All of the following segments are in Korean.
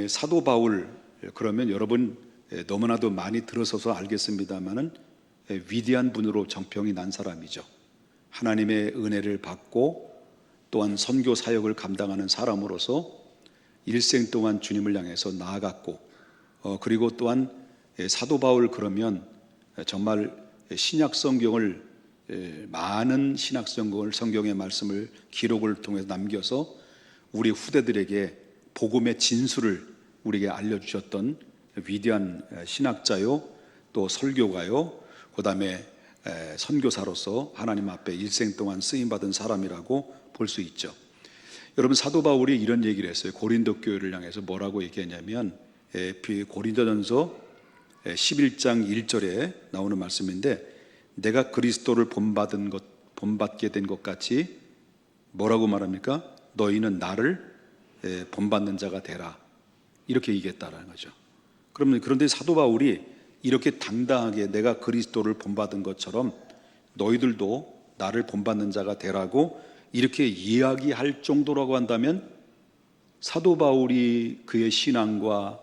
사도 바울, 그러면 여러분 너무나도 많이 들어서서 알겠습니다마는 위대한 분으로 정평이 난 사람이죠. 하나님의 은혜를 받고 또한 선교 사역을 감당하는 사람으로서 일생 동안 주님을 향해서 나아갔고, 그리고 또한 사도 바울 그러면 정말 신약 성경을, 많은 신약 성경의 말씀을 기록을 통해서 남겨서 우리 후대들에게 복음의 진수를 우리에게 알려주셨던 위대한 신학자요, 또 설교가요, 그 다음에 선교사로서 하나님 앞에 일생 동안 쓰임받은 사람이라고 볼 수 있죠. 여러분, 사도 바울이 이런 얘기를 했어요. 고린도 교회를 향해서 뭐라고 얘기했냐면, 고린도전서 11장 1절에 나오는 말씀인데, 내가 그리스도를 본받게 된 것 같이 뭐라고 말합니까? 너희는 나를 본받는 자가 되라, 이렇게 얘기했다라는 거죠. 그런데 사도 바울이 이렇게 당당하게 내가 그리스도를 본받은 것처럼 너희들도 나를 본받는 자가 되라고 이렇게 이야기할 정도라고 한다면, 사도 바울이 그의 신앙과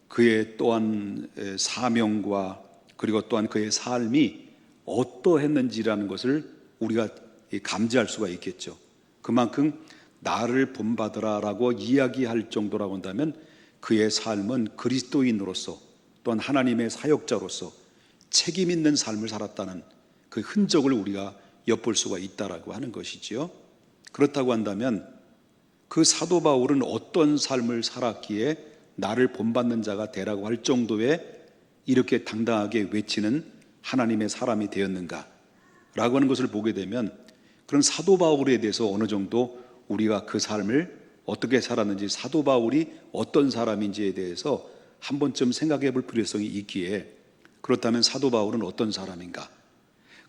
그의 또한 사명과 그리고 또한 그의 삶이 어떠했는지라는 것을 우리가 감지할 수가 있겠죠. 그만큼 나를 본받으라라고 이야기할 정도라고 한다면 그의 삶은 그리스도인으로서 또한 하나님의 사역자로서 책임 있는 삶을 살았다는 그 흔적을 우리가 엿볼 수가 있다라고 하는 것이지요. 그렇다고 한다면 그 사도 바울은 어떤 삶을 살았기에 나를 본받는 자가 되라고 할 정도의 이렇게 당당하게 외치는 하나님의 사람이 되었는가 라고 하는 것을 보게 되면, 그런 사도 바울에 대해서 어느 정도 우리가 그 삶을 어떻게 살았는지, 사도 바울이 어떤 사람인지에 대해서 한 번쯤 생각해 볼 필요성이 있기에, 그렇다면 사도 바울은 어떤 사람인가?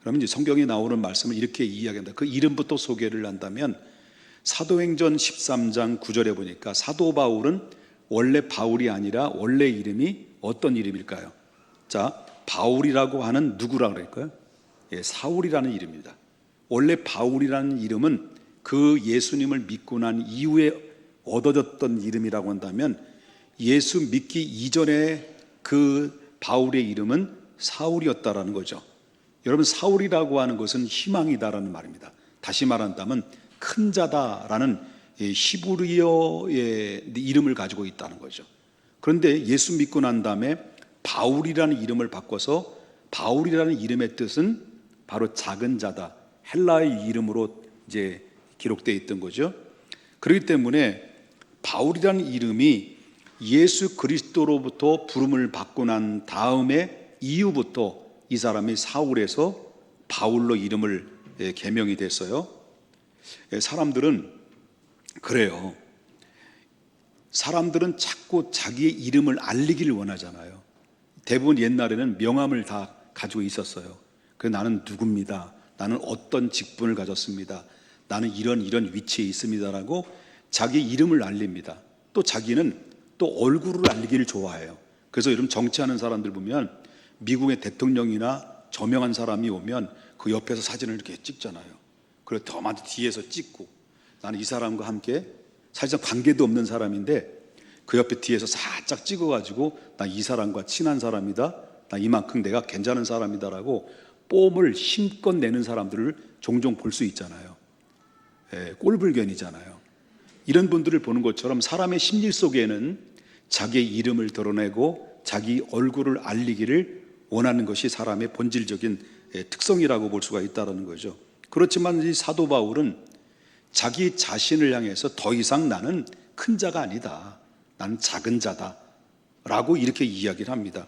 그러면 이제 성경에 나오는 말씀을 이렇게 이야기한다. 그 이름부터 소개를 한다면, 사도행전 13장 9절에 보니까 사도 바울은 원래 바울이 아니라 원래 이름이 어떤 이름일까요? 자, 바울이라고 하는 누구라고 그럴까요? 사울이라는 이름입니다. 원래 바울이라는 이름은 그 예수님을 믿고 난 이후에 얻어졌던 이름이라고 한다면, 예수 믿기 이전에 그 바울의 이름은 사울이었다라는 거죠. 여러분, 사울이라고 하는 것은 희망이다라는 말입니다. 다시 말한다면 큰 자다라는 히브리어의 이름을 가지고 있다는 거죠. 그런데 예수 믿고 난 다음에 바울이라는 이름을 바꿔서, 바울이라는 이름의 뜻은 바로 작은 자다, 헬라의 이름으로 이제 기록되어 있던 거죠. 그렇기 때문에 바울이라는 이름이 예수 그리스도로부터 부름을 받고 난 다음에 이후부터 이 사람이 사울에서 바울로 이름을 개명이 됐어요. 사람들은 그래요. 사람들은 자꾸 자기의 이름을 알리기를 원하잖아요. 대부분 옛날에는 명함을 다 가지고 있었어요. 나는 누굽니다, 나는 어떤 직분을 가졌습니다, 나는 이런 위치에 있습니다라고 자기 이름을 알립니다. 또 자기는 또 얼굴을 알리기를 좋아해요. 그래서 여러분, 정치하는 사람들 보면 미국의 대통령이나 저명한 사람이 오면 그 옆에서 사진을 이렇게 찍잖아요. 그리고 더 많이 뒤에서 찍고, 나는 이 사람과 함께 사실상 관계도 없는 사람인데 그 옆에 뒤에서 살짝 찍어가지고 나 이 사람과 친한 사람이다, 나 이만큼 내가 괜찮은 사람이다라고 뽐을 힘껏 내는 사람들을 종종 볼 수 있잖아요. 꼴불견이잖아요. 이런 분들을 보는 것처럼 사람의 심리 속에는 자기의 이름을 드러내고 자기 얼굴을 알리기를 원하는 것이 사람의 본질적인 특성이라고 볼 수가 있다는 거죠. 그렇지만 이 사도 바울은 자기 자신을 향해서 더 이상 나는 큰 자가 아니다, 나는 작은 자다 라고 이렇게 이야기를 합니다.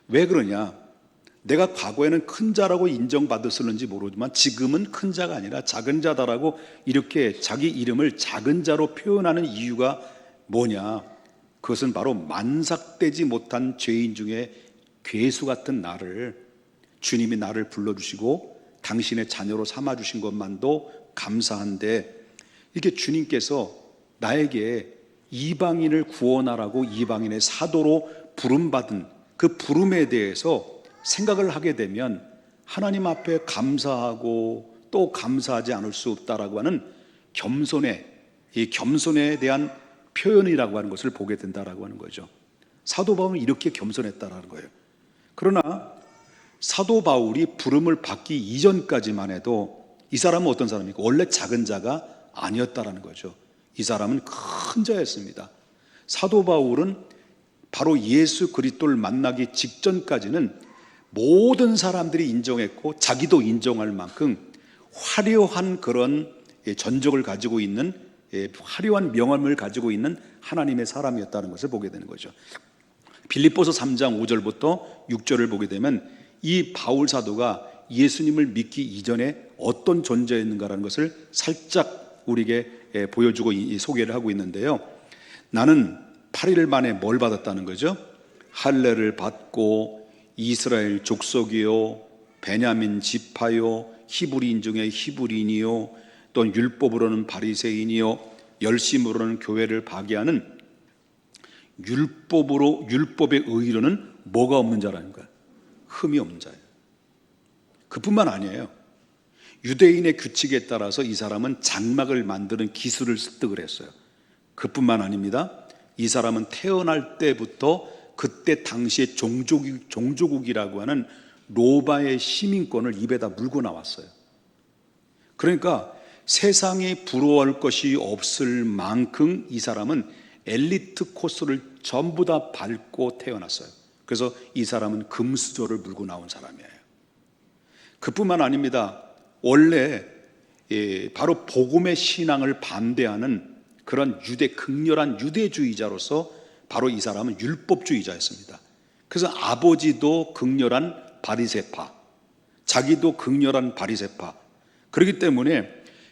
왜 그러냐? 내가 과거에는 큰 자라고 인정받았을는지 모르지만 지금은 큰 자가 아니라 작은 자다라고 이렇게 자기 이름을 작은 자로 표현하는 이유가 뭐냐? 그것은 바로 만삭되지 못한 죄인 중에 괴수 같은 나를 주님이 나를 불러주시고 당신의 자녀로 삼아주신 것만도 감사한데, 이렇게 주님께서 나에게 이방인을 구원하라고 이방인의 사도로 부름받은 그 부름에 대해서 생각을 하게 되면 하나님 앞에 감사하고 또 감사하지 않을 수 없다라고 하는 겸손에 대한 표현이라고 하는 것을 보게 된다라고 하는 거죠. 사도 바울은 이렇게 겸손했다라는 거예요. 그러나 사도 바울이 부름을 받기 이전까지만 해도 이 사람은 어떤 사람입니까? 원래 작은 자가 아니었다라는 거죠. 이 사람은 큰 자였습니다. 사도 바울은 바로 예수 그리스도를 만나기 직전까지는 모든 사람들이 인정했고 자기도 인정할 만큼 화려한 그런 전적을 가지고 있는, 화려한 명함을 가지고 있는 하나님의 사람이었다는 것을 보게 되는 거죠. 빌립보서 3장 5절부터 6절을 보게 되면 이 바울 사도가 예수님을 믿기 이전에 어떤 존재였는가라는 것을 살짝 우리에게 보여주고 소개를 하고 있는데요. 나는 8일 만에 뭘 받았다는 거죠? 할례를 받고 이스라엘 족속이요, 베냐민 지파요, 히브리인 중에 히브리인이요, 또 율법으로는 바리새인이요, 열심으로는 교회를 파괴하는 율법의 의로는 뭐가 없는 자라는 거야? 흠이 없는 자예요. 그뿐만 아니에요. 유대인의 규칙에 따라서 이 사람은 장막을 만드는 기술을 습득을 했어요. 그뿐만 아닙니다. 이 사람은 태어날 때부터 그때 당시에 종조국이라고 하는 로마의 시민권을 입에다 물고 나왔어요. 그러니까 세상에 부러워할 것이 없을 만큼 이 사람은 엘리트 코스를 전부 다 밟고 태어났어요. 그래서 이 사람은 금수저를 물고 나온 사람이에요. 그뿐만 아닙니다. 원래 바로 복음의 신앙을 반대하는 그런 극렬한 유대주의자로서 바로 이 사람은 율법주의자였습니다. 그래서 아버지도 극렬한 바리새파, 자기도 극렬한 바리새파. 그렇기 때문에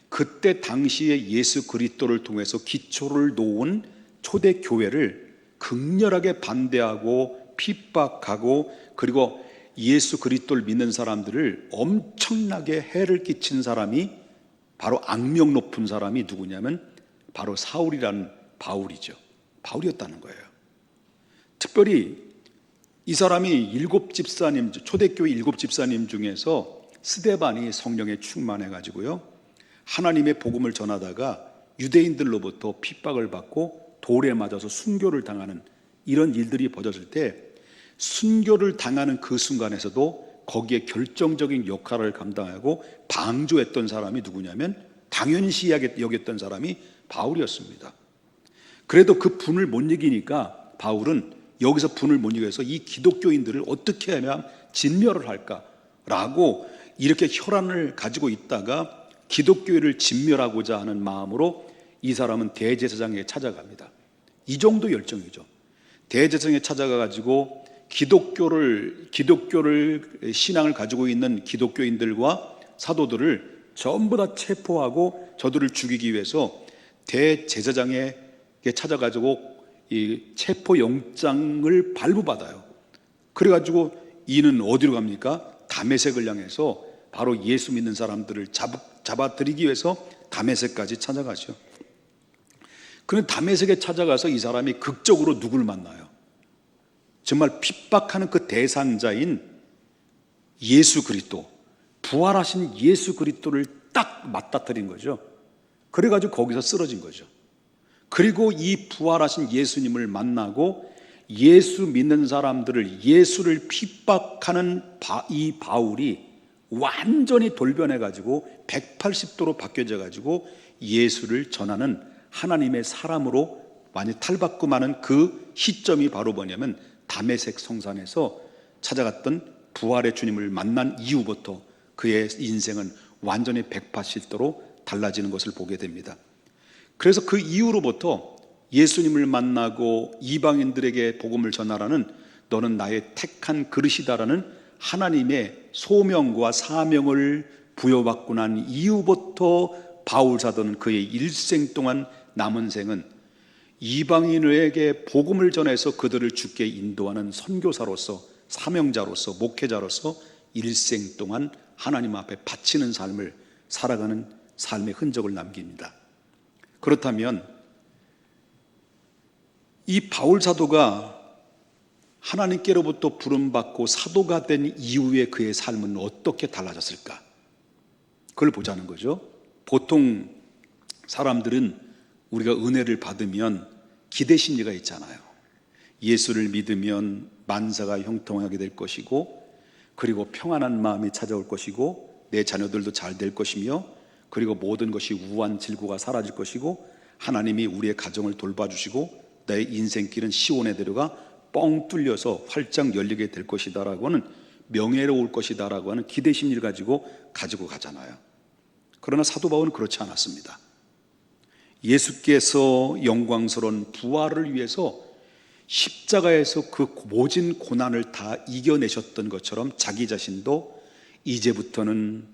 그때 당시에 예수 그리스도를 통해서 기초를 놓은 초대 교회를 극렬하게 반대하고 핍박하고, 그리고 예수 그리스도를 믿는 사람들을 엄청나게 해를 끼친 사람이, 바로 악명 높은 사람이 누구냐면 바로 사울이라는 바울이죠. 바울이었다는 거예요. 특별히 이 사람이 초대교회 7집사님 중에서 스데반이 성령에 충만해 가지고요, 하나님의 복음을 전하다가 유대인들로부터 핍박을 받고 돌에 맞아서 순교를 당하는 이런 일들이 벌어질 때, 순교를 당하는 그 순간에서도 거기에 결정적인 역할을 감당하고 방조했던 사람이 누구냐면 당연시하게 여겼던 사람이 바울이었습니다. 그래도 그 분을 못 이기니까 바울은 여기서 분을 못 이겨서 이 기독교인들을 어떻게 하면 진멸을 할까라고 이렇게 혈안을 가지고 있다가 기독교회를 진멸하고자 하는 마음으로 이 사람은 대제사장에게 찾아갑니다. 이 정도 열정이죠. 대제사장에 찾아가가지고 기독교를 신앙을 가지고 있는 기독교인들과 사도들을 전부 다 체포하고 저들을 죽이기 위해서 대제사장에게 찾아가지고 이 체포영장을 발부받아요. 그래가지고 이는 어디로 갑니까? 다메섹을 향해서 바로 예수 믿는 사람들을 잡아들이기 위해서 다메섹까지 찾아가죠. 그런데 다메섹에 찾아가서 이 사람이 극적으로 누굴 만나요? 정말 핍박하는 그 대상자인 예수 그리스도, 부활하신 예수 그리스도를 딱 맞닥뜨린 거죠. 그래가지고 거기서 쓰러진 거죠. 그리고 이 부활하신 예수님을 만나고 예수 믿는 사람들을, 예수를 핍박하는 이 바울이 완전히 돌변해가지고 180도로 바뀌어져가지고 예수를 전하는 하나님의 사람으로 많이 탈바꿈하는 그 시점이 바로 뭐냐면 다메섹 성산에서 찾아갔던 부활의 주님을 만난 이후부터 그의 인생은 완전히 180도로 달라지는 것을 보게 됩니다. 그래서 그 이후로부터 예수님을 만나고 이방인들에게 복음을 전하라는, 너는 나의 택한 그릇이다라는 하나님의 소명과 사명을 부여받고 난 이후부터 바울 사도는 그의 일생 동안 남은 생은 이방인에게 복음을 전해서 그들을 주께 인도하는 선교사로서, 사명자로서, 목회자로서 일생 동안 하나님 앞에 바치는 삶을 살아가는 삶의 흔적을 남깁니다. 그렇다면 이 바울 사도가 하나님께로부터 부름받고 사도가 된 이후에 그의 삶은 어떻게 달라졌을까? 그걸 보자는 거죠. 보통 사람들은 우리가 은혜를 받으면 기대 심리가 있잖아요. 예수를 믿으면 만사가 형통하게 될 것이고, 그리고 평안한 마음이 찾아올 것이고, 내 자녀들도 잘 될 것이며, 그리고 모든 것이 우한 질고가 사라질 것이고, 하나님이 우리의 가정을 돌봐주시고 내 인생길은 시온에 데려가 뻥 뚫려서 활짝 열리게 될 것이다 라고 하는, 명예로울 것이다 라고 하는 기대 심리를 가지고 가잖아요. 그러나 사도 바울은 그렇지 않았습니다. 예수께서 영광스러운 부활을 위해서 십자가에서 그 모진 고난을 다 이겨내셨던 것처럼 자기 자신도 이제부터는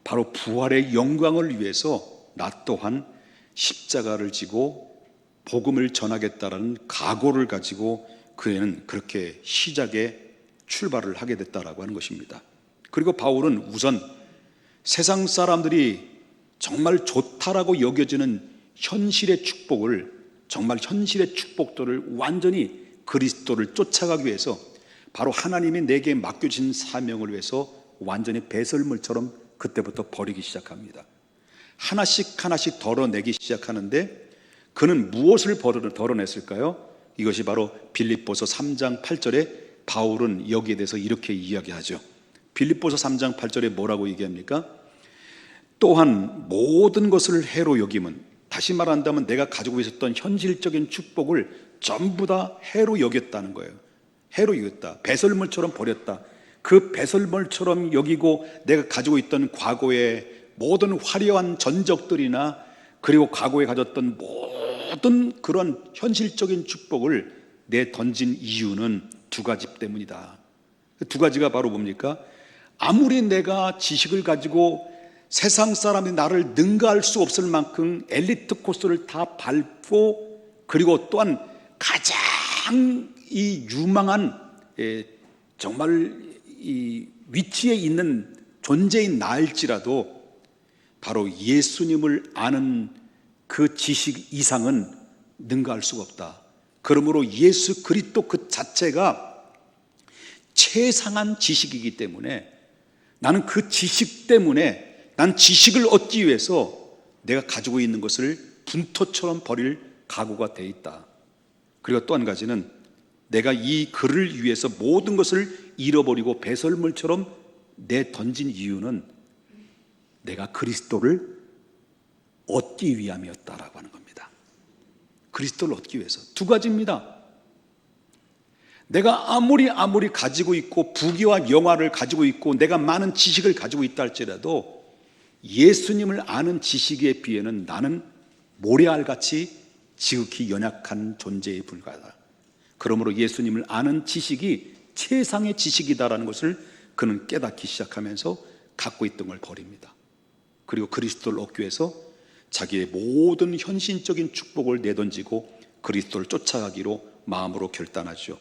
바로 부활의 영광을 위해서 나 또한 십자가를 지고 복음을 전하겠다라는 각오를 가지고 그는 그렇게 시작에 출발을 하게 됐다라고 하는 것입니다. 그리고 바울은 우선 세상 사람들이 정말 좋다라고 여겨지는 현실의 축복을, 정말 현실의 축복들을 완전히 그리스도를 쫓아가기 위해서 바로 하나님이 내게 맡겨진 사명을 위해서 완전히 배설물처럼 그때부터 버리기 시작합니다. 하나씩 하나씩 덜어내기 시작하는데 그는 무엇을 덜어냈을까요? 이것이 바로 빌립보서 3장 8절에 바울은 여기에 대해서 이렇게 이야기하죠. 빌립보서 3장 8절에 뭐라고 얘기합니까? 또한 모든 것을 해로 여김은, 다시 말한다면 내가 가지고 있었던 현실적인 축복을 전부 다 해로 여겼다는 거예요. 해로 여겼다. 배설물처럼 버렸다. 그 배설물처럼 여기고 내가 가지고 있던 과거의 모든 화려한 전적들이나 그리고 과거에 가졌던 모든 그런 현실적인 축복을 내던진 이유는 두 가지 때문이다. 두 가지가 바로 뭡니까? 아무리 내가 지식을 가지고 세상 사람이 나를 능가할 수 없을 만큼 엘리트 코스를 다 밟고, 그리고 또한 가장 이 유망한 정말 이 위치에 있는 존재인 나일지라도 바로 예수님을 아는 그 지식 이상은 능가할 수가 없다. 그러므로 예수 그리스도 그 자체가 최상한 지식이기 때문에 나는 그 지식 때문에, 난 지식을 얻기 위해서 내가 가지고 있는 것을 분토처럼 버릴 각오가 돼 있다. 그리고 또 한 가지는 내가 이 글을 위해서 모든 것을 잃어버리고 배설물처럼 내던진 이유는 내가 그리스도를 얻기 위함이었다라고 하는 겁니다. 그리스도를 얻기 위해서. 두 가지입니다. 내가 아무리 가지고 있고 부귀와 영화를 가지고 있고 내가 많은 지식을 가지고 있다 할지라도 예수님을 아는 지식에 비해는 나는 모래알같이 지극히 연약한 존재에 불과하다. 그러므로 예수님을 아는 지식이 최상의 지식이다라는 것을 그는 깨닫기 시작하면서 갖고 있던 걸 버립니다. 그리고 그리스도를 얻기 위해서 자기의 모든 현실적인 축복을 내던지고 그리스도를 쫓아가기로 마음으로 결단하죠.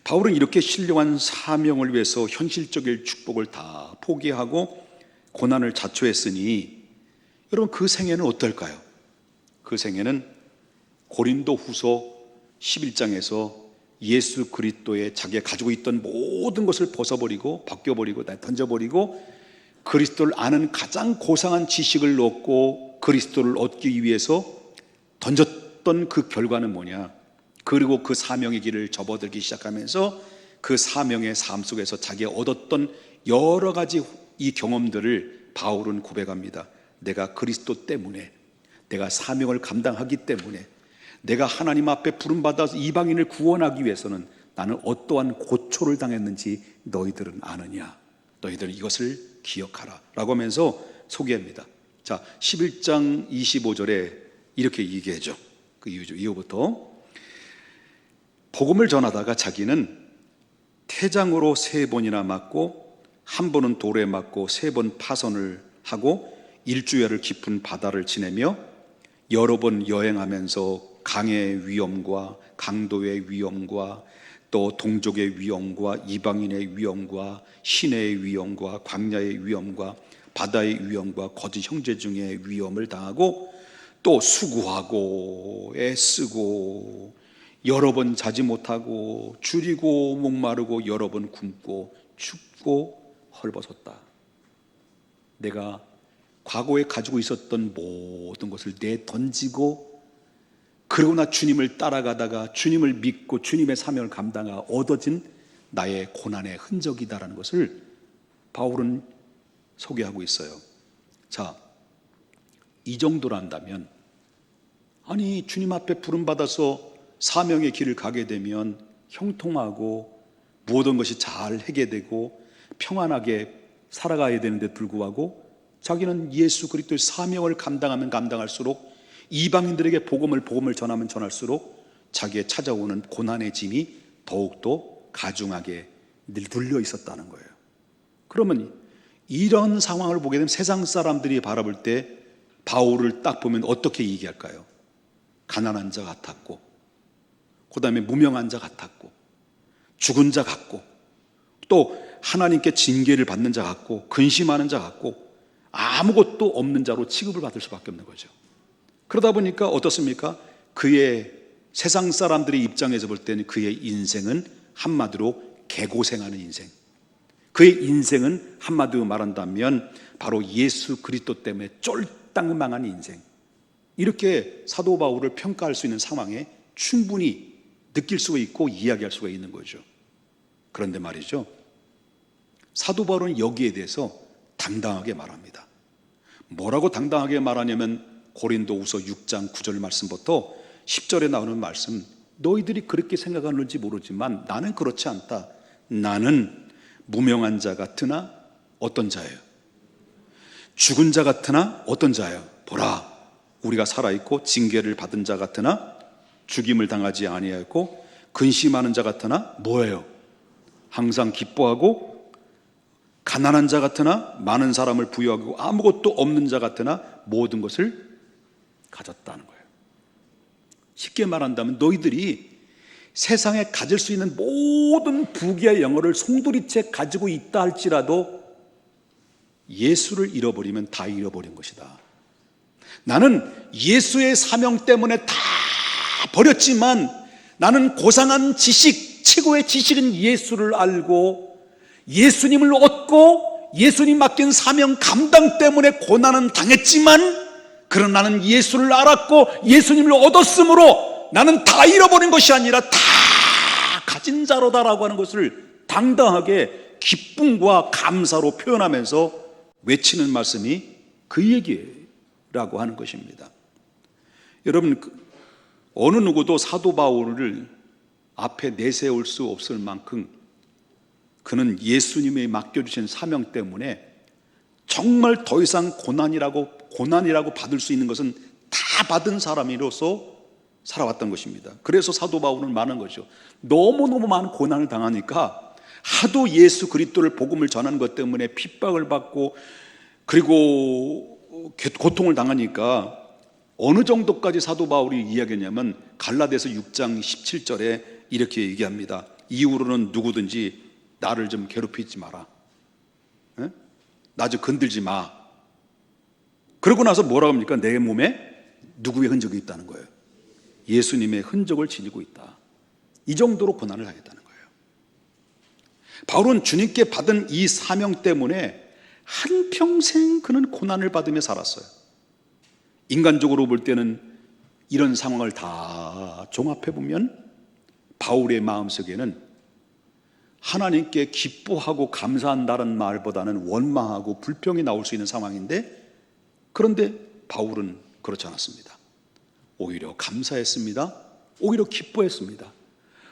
바울은 이렇게 신령한 사명을 위해서 현실적인 축복을 다 포기하고 고난을 자초했으니 여러분 그 생애는 어떨까요? 그 생애는 고린도 후서 11장에서 예수 그리스도의 자기가 가지고 있던 모든 것을 벗어버리고 벗겨버리고 던져버리고 그리스도를 아는 가장 고상한 지식을 얻고 그리스도를 얻기 위해서 던졌던 그 결과는 뭐냐? 그리고 그 사명의 길을 접어들기 시작하면서 그 사명의 삶 속에서 자기가 얻었던 여러 가지 이 경험들을 바울은 고백합니다. 내가 그리스도 때문에, 내가 사명을 감당하기 때문에, 내가 하나님 앞에 부름받아서 이방인을 구원하기 위해서는 나는 어떠한 고초를 당했는지 너희들은 아느냐? 너희들은 이것을 기억하라 라고 하면서 소개합니다. 자, 11장 25절에 이렇게 얘기하죠. 그 이후부터 복음을 전하다가 자기는 태장으로 3번이나 맞고 한 번은 돌에 맞고 3번 파선을 하고 일주일을 깊은 바다를 지내며 여러 번 여행하면서 강의 위험과 강도의 위험과 또 동족의 위험과 이방인의 위험과 시내의 위험과 광야의 위험과 바다의 위험과 거짓 형제 중의 위험을 당하고 또 수고하고 애쓰고 여러 번 자지 못하고 줄이고 목마르고 여러 번 굶고 춥고 헐벗었다. 내가 과거에 가지고 있었던 모든 것을 내던지고 그러나 주님을 따라가다가 주님을 믿고 주님의 사명을 감당하여 얻어진 나의 고난의 흔적이다라는 것을 바울은 소개하고 있어요. 자, 이 정도란다면, 아니 주님 앞에 부름받아서 사명의 길을 가게 되면 형통하고 모든 것이 잘 해결되고 평안하게 살아가야 되는데 불구하고 자기는 예수 그리스도의 사명을 감당하면 감당할수록 이방인들에게 복음을 전하면 전할수록 자기의 찾아오는 고난의 짐이 더욱더 가중하게 눌려 있었다는 거예요. 그러면 이런 상황을 보게 되면 세상 사람들이 바라볼 때 바울을 딱 보면 어떻게 얘기할까요? 가난한 자 같았고, 그 다음에 무명한 자 같았고, 죽은 자 같고, 또 하나님께 징계를 받는 자 같고, 근심하는 자 같고, 아무것도 없는 자로 취급을 받을 수밖에 없는 거죠. 그러다 보니까 어떻습니까? 그의 세상 사람들의 입장에서 볼 때는 그의 인생은 한마디로 개고생하는 인생, 그의 인생은 한마디로 말한다면 바로 예수 그리스도 때문에 쫄딱망한 인생, 이렇게 사도 바울을 평가할 수 있는 상황에 충분히 느낄 수가 있고 이야기할 수가 있는 거죠. 그런데 말이죠, 사도 바울은 여기에 대해서 당당하게 말합니다. 뭐라고 당당하게 말하냐면 고린도후서 6장 9절 말씀부터 10절에 나오는 말씀, 너희들이 그렇게 생각하는지 모르지만 나는 그렇지 않다. 나는 무명한 자 같으나 어떤 자예요? 죽은 자 같으나 어떤 자예요? 보라, 우리가 살아있고 징계를 받은 자 같으나 죽임을 당하지 아니하였고 근심하는 자 같으나 뭐예요? 항상 기뻐하고 가난한 자 같으나 많은 사람을 부유하고 아무것도 없는 자 같으나 모든 것을 가졌다는 거예요. 쉽게 말한다면 너희들이 세상에 가질 수 있는 모든 부귀와 영어를 송두리째 가지고 있다 할지라도 예수를 잃어버리면 다 잃어버린 것이다. 나는 예수의 사명 때문에 다 버렸지만 나는 고상한 지식, 최고의 지식은 예수를 알고 예수님을 얻고 예수님 맡긴 사명 감당 때문에 고난은 당했지만, 그러나 나는 예수를 알았고 예수님을 얻었으므로 나는 다 잃어버린 것이 아니라 다 가진 자로다라고 하는 것을 당당하게 기쁨과 감사로 표현하면서 외치는 말씀이 그 얘기라고 하는 것입니다. 여러분, 어느 누구도 사도 바울을 앞에 내세울 수 없을 만큼 그는 예수님이 맡겨주신 사명 때문에 정말 더 이상 고난이라고 받을 수 있는 것은 다 받은 사람으로서 살아왔던 것입니다. 그래서 사도 바울은 말하는 거죠. 너무너무 많은 고난을 당하니까 하도 예수 그리스도를 복음을 전하는 것 때문에 핍박을 받고 그리고 고통을 당하니까 어느 정도까지 사도 바울이 이야기했냐면 갈라디아서 6장 17절에 이렇게 얘기합니다. 이후로는 누구든지 나를 좀 괴롭히지 마라, 나 좀 건들지 마. 그러고 나서 뭐라고 합니까? 내 몸에 누구의 흔적이 있다는 거예요? 예수님의 흔적을 지니고 있다. 이 정도로 고난을 하겠다는 거예요. 바울은 주님께 받은 이 사명 때문에 한평생 그는 고난을 받으며 살았어요. 인간적으로 볼 때는 이런 상황을 다 종합해보면 바울의 마음속에는 하나님께 기뻐하고 감사한다는 말보다는 원망하고 불평이 나올 수 있는 상황인데, 그런데 바울은 그렇지 않았습니다. 오히려 감사했습니다. 오히려 기뻐했습니다.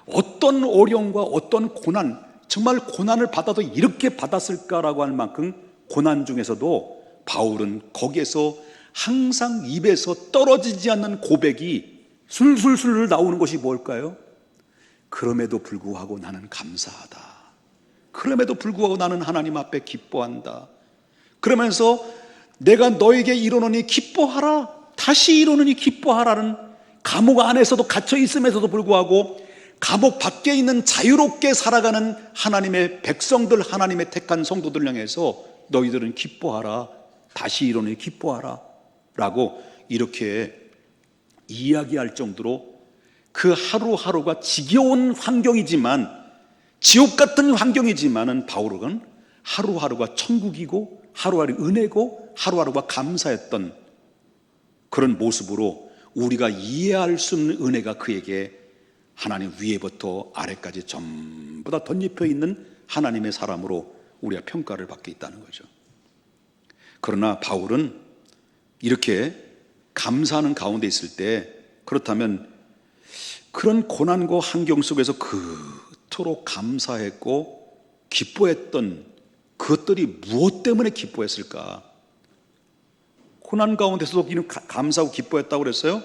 어떤 어려움과 어떤 고난, 정말 고난을 받아도 이렇게 받았을까라고 할 만큼 고난 중에서도 바울은 거기에서 항상 입에서 떨어지지 않는 고백이 술술술 나오는 것이 뭘까요? 그럼에도 불구하고 나는 감사하다. 그럼에도 불구하고 나는 하나님 앞에 기뻐한다. 그러면서 내가 너에게 이르노니 기뻐하라, 다시 이르노니 기뻐하라는, 감옥 안에서도 갇혀 있음에서도 불구하고 감옥 밖에 있는 자유롭게 살아가는 하나님의 백성들, 하나님의 택한 성도들 향해서 너희들은 기뻐하라, 다시 이르노니 기뻐하라 라고 이렇게 이야기할 정도로 그 하루하루가 지겨운 환경이지만, 지옥 같은 환경이지만은 바울은 하루하루가 천국이고 하루하루 은혜고 하루하루가 감사했던 그런 모습으로 우리가 이해할 수 없는 은혜가 그에게 하나님 위에부터 아래까지 전부 다 덧입혀 있는 하나님의 사람으로 우리가 평가를 받게 있다는 거죠. 그러나 바울은 이렇게 감사하는 가운데 있을 때, 그렇다면 그런 고난과 환경 속에서 그토록 감사했고 기뻐했던 그것들이 무엇 때문에 기뻐했을까? 고난 가운데서도 이는 감사하고 기뻐했다고 그랬어요?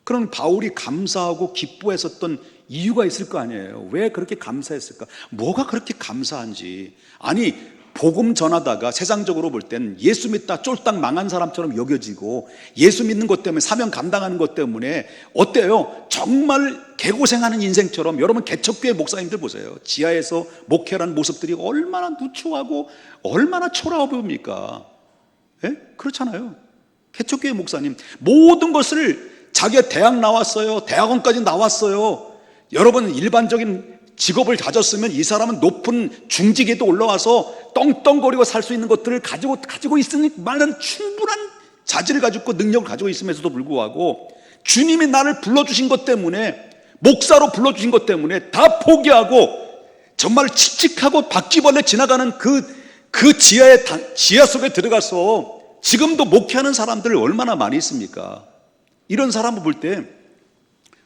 그럼 바울이 감사하고 기뻐했었던 이유가 있을 거 아니에요. 왜 그렇게 감사했을까? 뭐가 그렇게 감사한지. 아니, 복음 전하다가 세상적으로 볼 땐 예수 믿다 쫄딱 망한 사람처럼 여겨지고, 예수 믿는 것 때문에 사명 감당하는 것 때문에 어때요? 정말 개고생하는 인생처럼. 여러분 개척교회 목사님들 보세요. 지하에서 목회라는 모습들이 얼마나 누추하고 얼마나 초라해 보입니까? 예? 그렇잖아요. 개척교회 목사님 모든 것을, 자기가 대학 나왔어요, 대학원까지 나왔어요. 여러분 일반적인 직업을 가졌으면 이 사람은 높은 중직에도 올라와서 떵떵거리고 살 수 있는 것들을 가지고 있으니 말은 충분한 자질을 가지고 있고 능력을 가지고 있음에도 불구하고, 주님이 나를 불러주신 것 때문에, 목사로 불러주신 것 때문에 다 포기하고 정말 칙칙하고 바퀴벌레 지나가는 그 지하 속에 들어가서 지금도 목회하는 사람들 얼마나 많이 있습니까? 이런 사람을 볼 때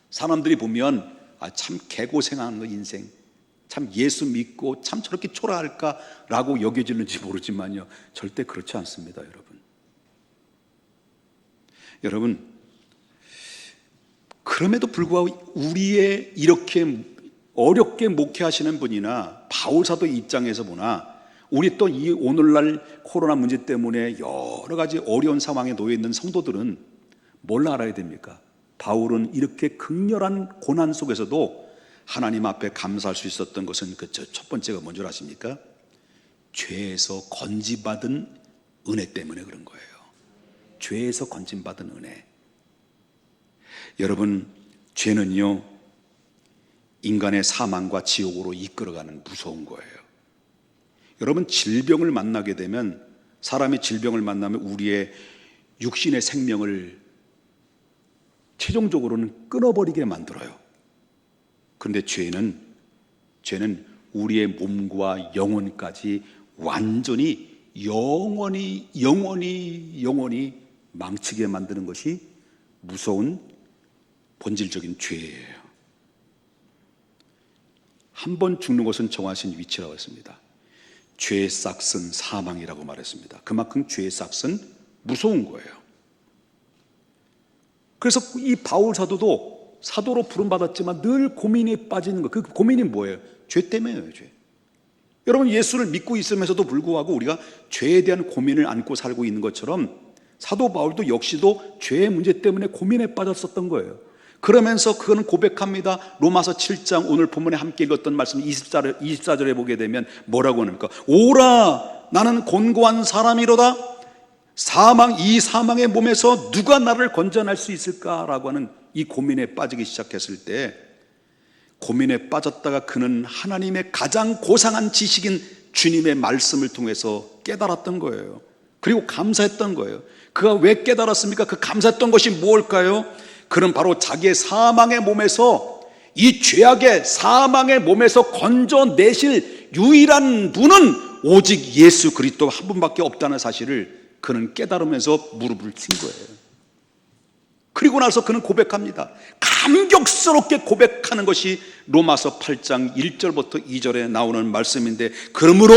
사람들이 보면 참 개고생하는 거 인생, 참 예수 믿고 참 저렇게 초라할까라고 여겨지는지 모르지만요, 절대 그렇지 않습니다. 여러분 그럼에도 불구하고 우리의 이렇게 어렵게 목회하시는 분이나 바울사도 입장에서 보나, 우리 또 이 오늘날 코로나 문제 때문에 여러 가지 어려운 상황에 놓여 있는 성도들은 뭘 알아야 됩니까? 바울은 이렇게 극렬한 고난 속에서도 하나님 앞에 감사할 수 있었던 것은 첫 번째가 뭔지 아십니까? 죄에서 건지받은 은혜 때문에 그런 거예요. 죄에서 건진받은 은혜. 여러분, 죄는요 인간의 사망과 지옥으로 이끌어가는 무서운 거예요. 여러분, 질병을 만나게 되면, 사람이 질병을 만나면 우리의 육신의 생명을 최종적으로는 끊어버리게 만들어요. 그런데 죄는 우리의 몸과 영혼까지 완전히 영원히 망치게 만드는 것이 무서운 본질적인 죄예요. 한 번 죽는 것은 정하신 위치라고 했습니다. 죄의 싹은 사망이라고 말했습니다. 그만큼 죄의 싹은 무서운 거예요. 그래서 이 바울 사도도 사도로 부름받았지만 늘 고민에 빠지는 거. 그 고민이 뭐예요? 죄 때문이에요. 죄. 여러분, 예수를 믿고 있으면서도 불구하고 우리가 죄에 대한 고민을 안고 살고 있는 것처럼 사도 바울도 역시도 죄의 문제 때문에 고민에 빠졌었던 거예요. 그러면서 그거는 고백합니다. 로마서 7장 오늘 본문에 함께 읽었던 말씀 24절에 보게 되면 뭐라고 합니까? 오라, 나는 곤고한 사람이로다. 이 사망의 몸에서 누가 나를 건져낼 수 있을까라고 하는 이 고민에 빠지기 시작했을 때, 고민에 빠졌다가 그는 하나님의 가장 고상한 지식인 주님의 말씀을 통해서 깨달았던 거예요. 그리고 감사했던 거예요. 그가 왜 깨달았습니까? 그 감사했던 것이 무엇일까요? 그는 바로 자기의 사망의 몸에서, 이 죄악의 사망의 몸에서 건져내실 유일한 분은 오직 예수 그리스도 한 분밖에 없다는 사실을 그는 깨달으면서 무릎을 친 거예요. 그리고 나서 그는 고백합니다. 감격스럽게 고백하는 것이 로마서 8장 1절부터 2절에 나오는 말씀인데, 그러므로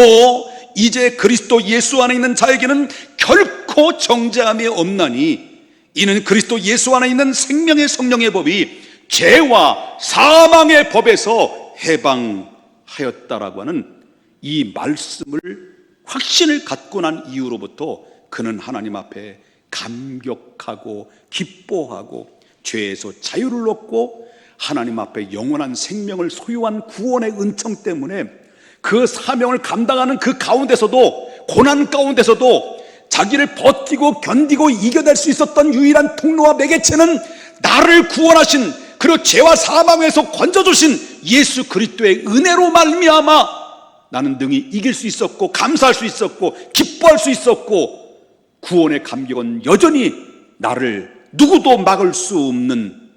이제 그리스도 예수 안에 있는 자에게는 결코 정죄함이 없나니, 이는 그리스도 예수 안에 있는 생명의 성령의 법이 죄와 사망의 법에서 해방하였다라고 하는 이 말씀을, 확신을 갖고 난 이후로부터 그는 하나님 앞에 감격하고 기뻐하고 죄에서 자유를 얻고 하나님 앞에 영원한 생명을 소유한 구원의 은총 때문에 그 사명을 감당하는 그 가운데서도, 고난 가운데서도 자기를 버티고 견디고 이겨낼 수 있었던 유일한 통로와 매개체는 나를 구원하신, 그리고 죄와 사망에서 건져주신 예수 그리스도의 은혜로 말미암아 나는 능히 이길 수 있었고, 감사할 수 있었고, 기뻐할 수 있었고, 구원의 감격은 여전히 나를 누구도 막을 수 없는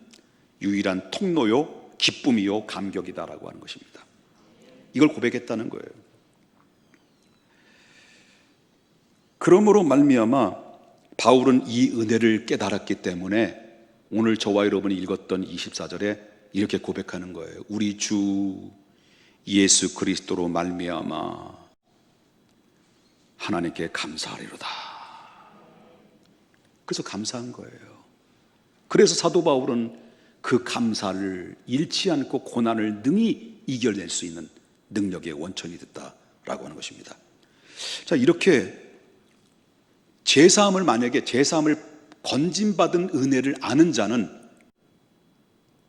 유일한 통로요, 기쁨이요, 감격이다라고 하는 것입니다. 이걸 고백했다는 거예요. 그러므로 말미암아 바울은 이 은혜를 깨달았기 때문에 오늘 저와 여러분이 읽었던 24절에 이렇게 고백하는 거예요. 우리 주 예수 그리스도로 말미암아 하나님께 감사하리로다. 그래서 감사한 거예요. 그래서 사도 바울은 그 감사를 잃지 않고 고난을 능히 이겨낼 수 있는 능력의 원천이 됐다라고 하는 것입니다. 자, 이렇게 만약에 제사함을 건짐받은 은혜를 아는 자는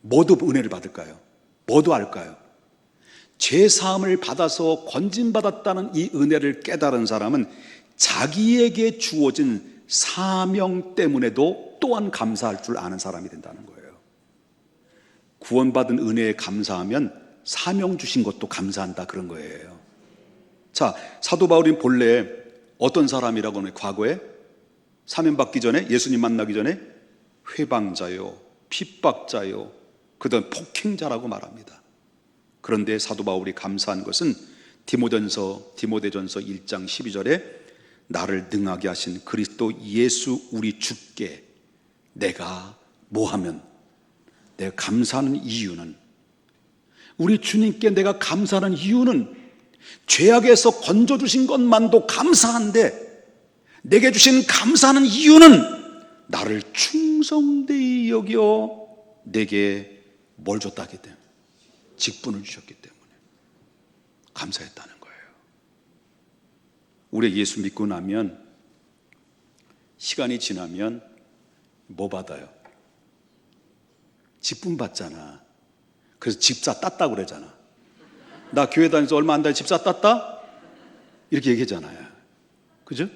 뭐도 은혜를 받을까요? 뭐도 알까요? 제사함을 받아서 건짐받았다는 이 은혜를 깨달은 사람은 자기에게 주어진 사명 때문에도 또한 감사할 줄 아는 사람이 된다는 거예요. 구원받은 은혜에 감사하면 사명 주신 것도 감사한다, 그런 거예요. 자, 사도 바울이 본래 어떤 사람이라고 하면 과거에 사명받기 전에, 예수님 만나기 전에 회방자요, 핍박자요, 그다음 폭행자라고 말합니다. 그런데 사도 바울이 감사한 것은 디모데전서 1장 12절에 나를 능하게 하신 그리스도 예수 우리 주께 내가 뭐하면, 내가 감사하는 이유는, 우리 주님께 내가 감사하는 이유는 죄악에서 건져주신 것만도 감사한데 내게 주신 감사하는 이유는 나를 충성되이 여겨 내게 뭘 줬다 하기 때문에, 직분을 주셨기 때문에 감사했다는 거예요. 우리 예수 믿고 나면 시간이 지나면 뭐 받아요? 직분 받잖아. 그래서 집사 땄다고 그러잖아. 나 교회 다니면서 얼마 안 돼 집사 땄다? 이렇게 얘기하잖아요. 그죠?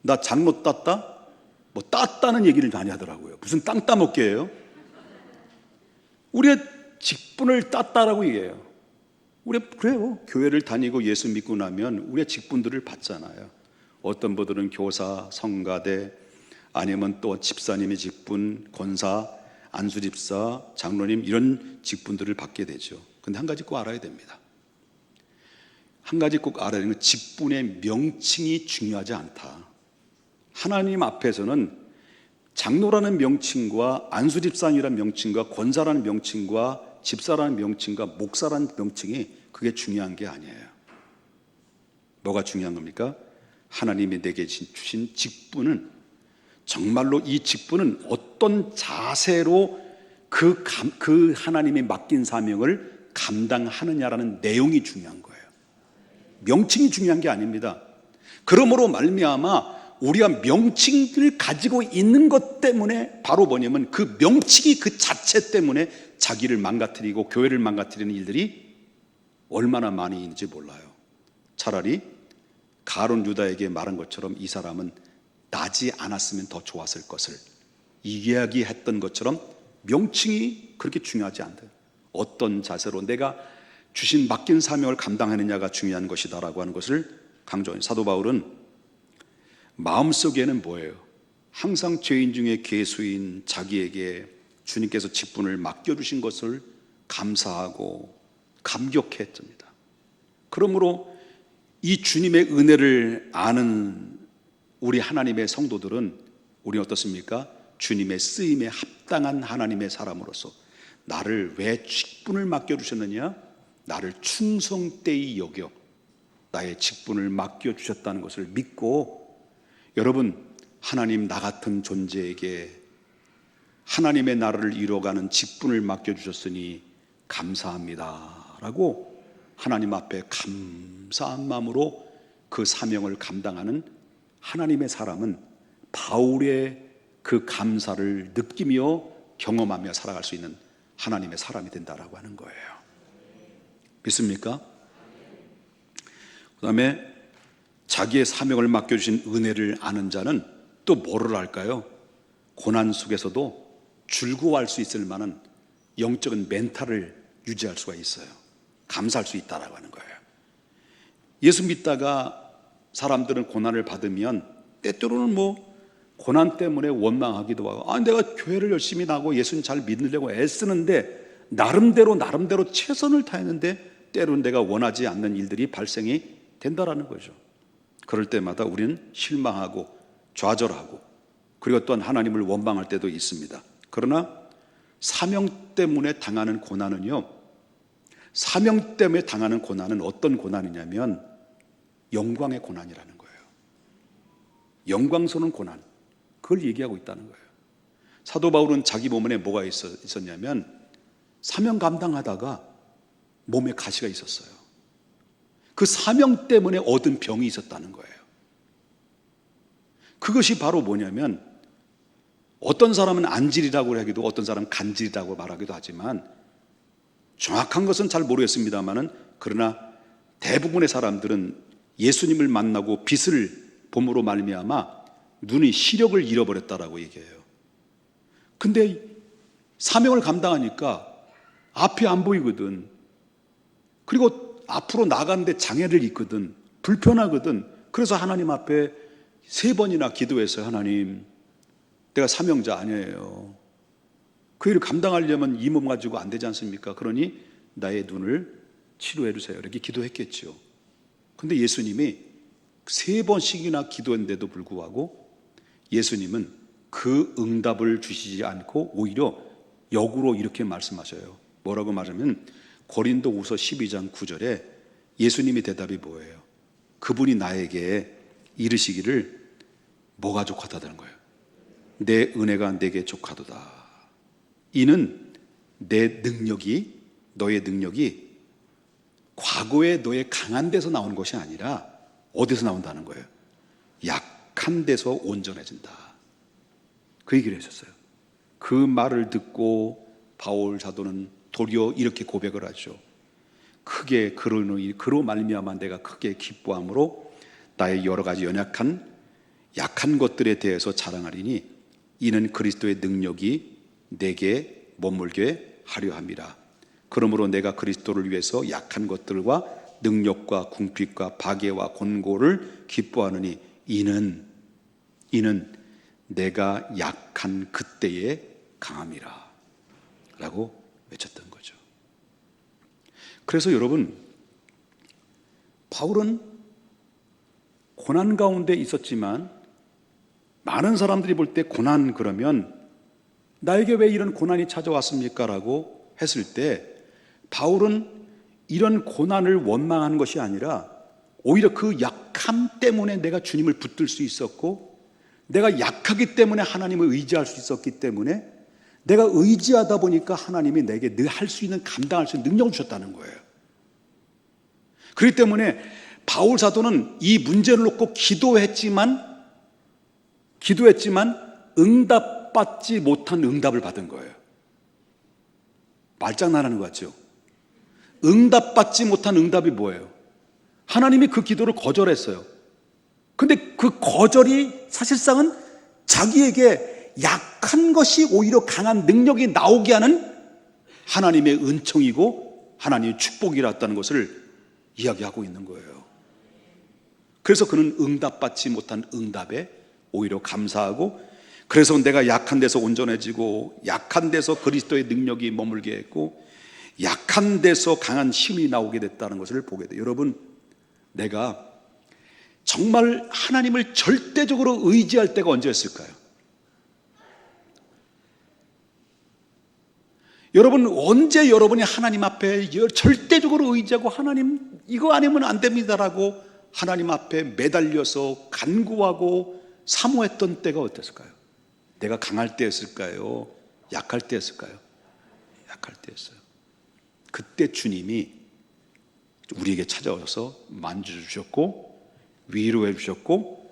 나 장로 땄다? 뭐 땄다는 얘기를 많이 하더라고요. 무슨 땅 따먹기예요? 우리의 직분을 땄다라고 얘기해요. 우리 그래요. 교회를 다니고 예수 믿고 나면 우리의 직분들을 받잖아요. 어떤 분들은 교사, 성가대, 아니면 또 집사님의 직분, 권사, 안수집사, 장로님, 이런 직분들을 받게 되죠. 근데 한 가지 꼭 알아야 됩니다. 한 가지 꼭 알아야 되는 건 직분의 명칭이 중요하지 않다. 하나님 앞에서는 장로라는 명칭과 안수집사님이라는 명칭과 권사라는 명칭과 집사라는 명칭과 목사라는 명칭이 그게 중요한 게 아니에요. 뭐가 중요한 겁니까? 하나님이 내게 주신 직분은, 정말로 이 직분은 어떤 자세로 그 하나님이 맡긴 사명을 감당하느냐라는 내용이 중요한 거예요. 명칭이 중요한 게 아닙니다. 그러므로 말미암아 우리가 명칭을 가지고 있는 것 때문에 바로 뭐냐면 그 명칭이 그 자체 때문에 자기를 망가뜨리고 교회를 망가뜨리는 일들이 얼마나 많이 있는지 몰라요. 차라리 가룟 유다에게 말한 것처럼 이 사람은 나지 않았으면 더 좋았을 것을 이야기했던 것처럼 명칭이 그렇게 중요하지 않다. 어떤 자세로 내가 주신 맡긴 사명을 감당하느냐가 중요한 것이다라고 하는 것을 강조해요. 사도 바울은 마음속에는 뭐예요? 항상 죄인 중에 괴수인 자기에게 주님께서 직분을 맡겨주신 것을 감사하고 감격했습니다. 그러므로 이 주님의 은혜를 아는 우리 하나님의 성도들은 우리 어떻습니까? 주님의 쓰임에 합당한 하나님의 사람으로서 나를 왜 직분을 맡겨주셨느냐? 나를 충성되이 여겨 나의 직분을 맡겨주셨다는 것을 믿고, 여러분, 하나님 나 같은 존재에게 하나님의 나라를 이루어가는 직분을 맡겨주셨으니 감사합니다 라고 하나님 앞에 감사한 마음으로 그 사명을 감당하는 하나님의 사람은 바울의 그 감사를 느끼며 경험하며 살아갈 수 있는 하나님의 사람이 된다라고 하는 거예요. 믿습니까? 그 다음에 자기의 사명을 맡겨주신 은혜를 아는 자는 또 뭐를 할까요? 고난 속에서도 즐거워할 수 있을 만한 영적인 멘탈을 유지할 수가 있어요. 감사할 수 있다라고 하는 거예요. 예수 믿다가 사람들은 고난을 받으면 때때로는 고난 때문에 원망하기도 하고, 내가 교회를 열심히 나가고 예수님 잘 믿으려고 애쓰는데 나름대로 최선을 다했는데 때로는 내가 원하지 않는 일들이 발생이 된다라는 거죠. 그럴 때마다 우리는 실망하고 좌절하고, 그리고 또한 하나님을 원망할 때도 있습니다. 그러나 사명 때문에 당하는 고난은요, 사명 때문에 당하는 고난은 어떤 고난이냐면 영광의 고난이라는 거예요. 영광스러운 고난, 그걸 얘기하고 있다는 거예요. 사도 바울은 자기 몸에 뭐가 있었냐면 사명 감당하다가 몸에 가시가 있었어요. 그 사명 때문에 얻은 병이 있었다는 거예요. 그것이 바로 뭐냐면, 어떤 사람은 안질이라고 하기도, 어떤 사람은 간질이라고 말하기도 하지만 정확한 것은 잘 모르겠습니다만은, 그러나 대부분의 사람들은 예수님을 만나고 빛을 봄으로 말미암아 눈이 시력을 잃어버렸다라고 얘기해요. 근데 사명을 감당하니까 앞이 안 보이거든. 그리고 앞으로 나가는데 장애를 입거든. 불편하거든. 그래서 하나님 앞에 3번이나 기도해서, 하나님, 내가 사명자 아니에요. 그 일을 감당하려면 이 몸 가지고 안 되지 않습니까? 그러니 나의 눈을 치료해 주세요. 이렇게 기도했겠죠. 근데 예수님이 3번씩이나 기도했는데도 불구하고 예수님은 그 응답을 주시지 않고 오히려 역으로 이렇게 말씀하셔요. 뭐라고 말하면, 고린도후서 12장 9절에 예수님이 대답이 뭐예요? 그분이 나에게 이르시기를 뭐가 족하다는 거예요? 내 은혜가 내게 족하도다. 이는 내 능력이, 너의 능력이 과거에 너의 강한 데서 나오는 것이 아니라 어디서 나온다는 거예요? 약한 데서 온전해진다. 그 얘기를 하셨어요. 그 말을 듣고 바울 사도는 도리어 이렇게 고백을 하죠. 크게 그로 말미암아 내가 크게 기뻐함으로 나의 여러 가지 연약한 약한 것들에 대해서 자랑하리니 이는 그리스도의 능력이 내게 머물게 하려 함이라. 그러므로 내가 그리스도를 위해서 약한 것들과 능력과 궁핍과 박해와 곤고를 기뻐하느니 이는 내가 약한 그때의 강함이라 라고 외쳤던 거죠. 그래서 여러분, 바울은 고난 가운데 있었지만 많은 사람들이 볼 때 고난 그러면 나에게 왜 이런 고난이 찾아왔습니까? 라고 했을 때 바울은 이런 고난을 원망하는 것이 아니라 오히려 그 약함 때문에 내가 주님을 붙들 수 있었고, 내가 약하기 때문에 하나님을 의지할 수 있었기 때문에 내가 의지하다 보니까 하나님이 내게 늘 할 수 있는, 감당할 수 있는 능력을 주셨다는 거예요. 그렇기 때문에 바울 사도는 이 문제를 놓고 기도했지만 응답받지 못한 응답을 받은 거예요. 말장난하는 것 같죠? 응답받지 못한 응답이 뭐예요? 하나님이 그 기도를 거절했어요. 근데 그 거절이 사실상은 자기에게 약한 것이 오히려 강한 능력이 나오게 하는 하나님의 은총이고 하나님의 축복이었다는 것을 이야기하고 있는 거예요. 그래서 그는 응답받지 못한 응답에 오히려 감사하고, 그래서 내가 약한 데서 온전해지고 약한 데서 그리스도의 능력이 머물게 했고 약한 데서 강한 힘이 나오게 됐다는 것을 보게 돼요. 여러분, 내가 정말 하나님을 절대적으로 의지할 때가 언제였을까요? 여러분, 언제 여러분이 하나님 앞에 절대적으로 의지하고 하나님 이거 아니면 안 됩니다라고 하나님 앞에 매달려서 간구하고 사모했던 때가 어땠을까요? 내가 강할 때였을까요? 약할 때였을까요? 약할 때였어요. 그때 주님이 우리에게 찾아오셔서 만져주셨고 위로해 주셨고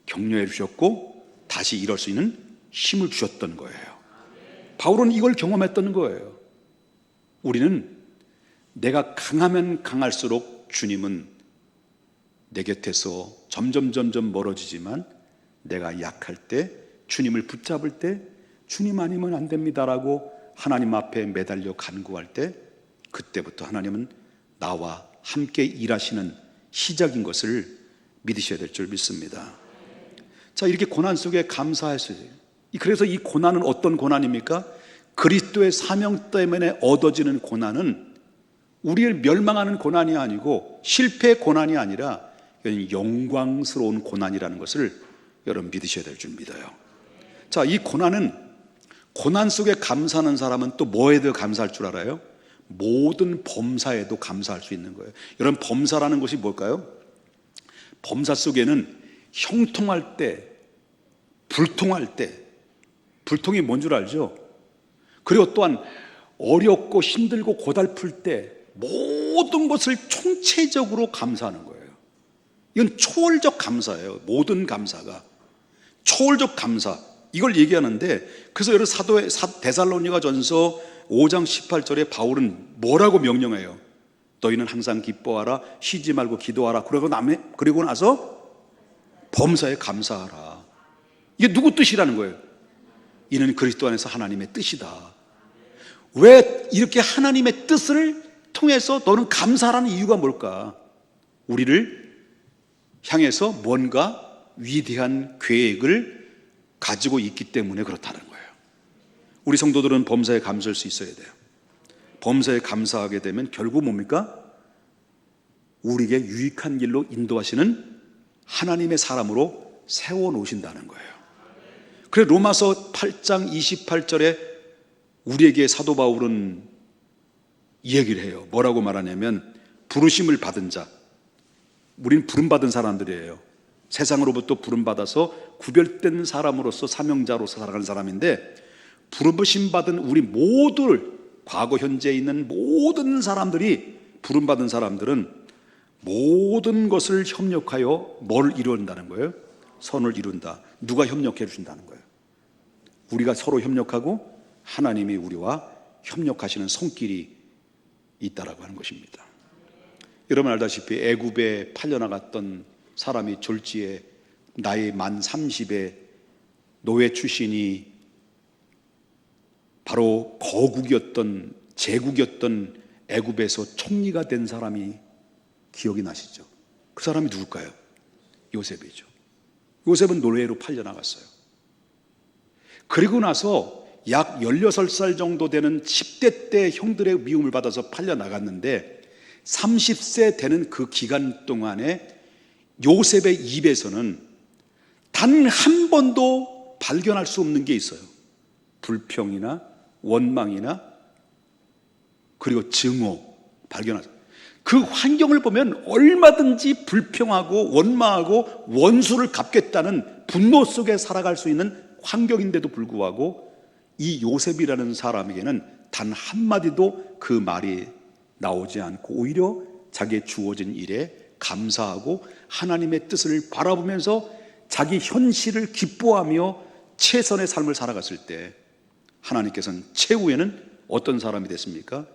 격려해 주셨고 다시 일할 수 있는 힘을 주셨던 거예요. 바울은 이걸 경험했던 거예요. 우리는 내가 강하면 강할수록 주님은 내 곁에서 점점 멀어지지만 내가 약할 때, 주님을 붙잡을 때 주님 아니면 안 됩니다라고 하나님 앞에 매달려 간구할 때, 그때부터 하나님은 나와 함께 일하시는 시작인 것을 믿으셔야 될 줄 믿습니다. 자, 이렇게 고난 속에 감사할 수 있어요. 그래서 이 고난은 어떤 고난입니까? 그리스도의 사명 때문에 얻어지는 고난은 우리를 멸망하는 고난이 아니고 실패의 고난이 아니라 영광스러운 고난이라는 것을 여러분 믿으셔야 될 줄 믿어요. 자, 이 고난은, 고난 속에 감사하는 사람은 또 뭐에도 감사할 줄 알아요? 모든 범사에도 감사할 수 있는 거예요. 여러분, 범사라는 것이 뭘까요? 범사 속에는 형통할 때, 불통할 때, 불통이 뭔 줄 알죠? 그리고 또한 어렵고 힘들고 고달플 때 모든 것을 총체적으로 감사하는 거예요. 이건 초월적 감사예요. 모든 감사가 초월적 감사, 이걸 얘기하는데, 그래서 여러분 사도의 데살로니가전서 5장 18절에 바울은 뭐라고 명령해요? 너희는 항상 기뻐하라, 쉬지 말고 기도하라. 그리고 나서 범사에 감사하라. 이게 누구 뜻이라는 거예요? 이는 그리스도 안에서 하나님의 뜻이다. 왜 이렇게 하나님의 뜻을 통해서 너는 감사하라는 이유가 뭘까? 우리를 향해서 뭔가 위대한 계획을 가지고 있기 때문에 그렇다는 거예요. 우리 성도들은 범사에 감사할 수 있어야 돼요. 범사에 감사하게 되면 결국 뭡니까? 우리에게 유익한 길로 인도하시는 하나님의 사람으로 세워놓으신다는 거예요. 그래서 로마서 8장 28절에 우리에게 사도 바울은 이 얘기를 해요. 뭐라고 말하냐면, 부르심을 받은 자, 우린 부름받은 사람들이에요. 세상으로부터 부름받아서 구별된 사람으로서 사명자로서 살아가는 사람인데, 부르심 받은 우리 모두를, 과거 현재에 있는 모든 사람들이, 부름받은 사람들은 모든 것을 협력하여 뭘 이룬다는 거예요? 선을 이룬다. 누가 협력해 주신다는 거예요? 우리가 서로 협력하고 하나님이 우리와 협력하시는 손길이 있다라고 하는 것입니다. 여러분 알다시피 애굽에 팔려나갔던 사람이 졸지에 나이 만 30에 노예 출신이 바로 거국이었던, 제국이었던 애굽에서 총리가 된 사람이 기억이 나시죠? 그 사람이 누굴까요? 요셉이죠. 요셉은 노예로 팔려나갔어요. 그리고 나서 약 16살 정도 되는 10대 때 형들의 미움을 받아서 팔려나갔는데, 30세 되는 그 기간 동안에 요셉의 입에서는 단 한 번도 발견할 수 없는 게 있어요. 불평이나 원망이나 그리고 증오 발견하죠. 그 환경을 보면 얼마든지 불평하고 원망하고 원수를 갚겠다는 분노 속에 살아갈 수 있는 환경인데도 불구하고 이 요셉이라는 사람에게는 단 한마디도 그 말이 나오지 않고 오히려 자기의 주어진 일에 감사하고 하나님의 뜻을 바라보면서 자기 현실을 기뻐하며 최선의 삶을 살아갔을 때 하나님께서는 최후에는 어떤 사람이 됐습니까?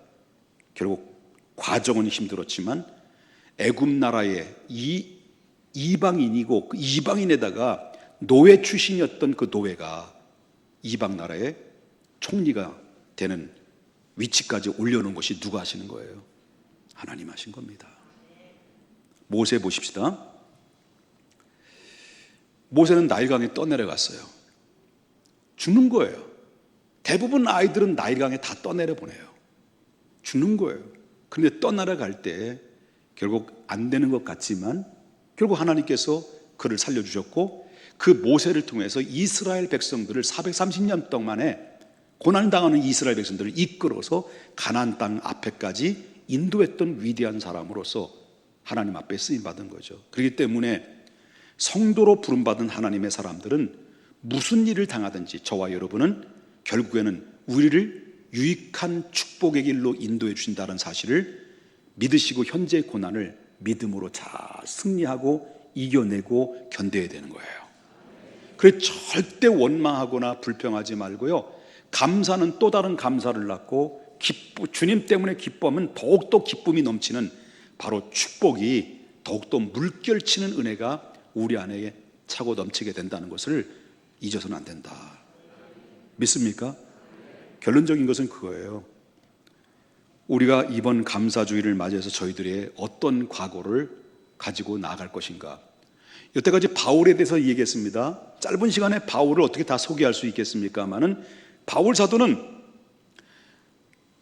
결국 과정은 힘들었지만 애굽 나라의 이방인이고 그 이방인에다가 노예 출신이었던 그 노예가 이방 나라의 총리가 되는 위치까지 올려놓은 것이 누가 하시는 거예요? 하나님 하신 겁니다. 모세 보십시다. 모세는 나일강에 떠내려갔어요. 죽는 거예요. 대부분 아이들은 나일강에 다 떠내려 보내요. 죽는 거예요. 그런데 떠나려갈 때 결국 안 되는 것 같지만 결국 하나님께서 그를 살려주셨고, 그 모세를 통해서 이스라엘 백성들을 430년 동안에 고난당하는 이스라엘 백성들을 이끌어서 가나안 땅 앞에까지 인도했던 위대한 사람으로서 하나님 앞에 쓰임받은 거죠. 그렇기 때문에 성도로 부름받은 하나님의 사람들은 무슨 일을 당하든지 저와 여러분은 결국에는 우리를 유익한 축복의 길로 인도해 주신다는 사실을 믿으시고 현재의 고난을 믿음으로 잘 승리하고 이겨내고 견뎌야 되는 거예요. 그래서 절대 원망하거나 불평하지 말고요, 감사는 또 다른 감사를 낳고 주님 때문에 기뻐하면 더욱더 기쁨이 넘치는 바로 축복이 더욱더 물결치는 은혜가 우리 안에 차고 넘치게 된다는 것을 잊어서는 안 된다. 믿습니까? 결론적인 것은 그거예요. 우리가 이번 감사주의를 맞이해서 저희들의 어떤 과거를 가지고 나아갈 것인가. 여태까지 바울에 대해서 얘기했습니다. 짧은 시간에 바울을 어떻게 다 소개할 수 있겠습니까마는 바울 사도는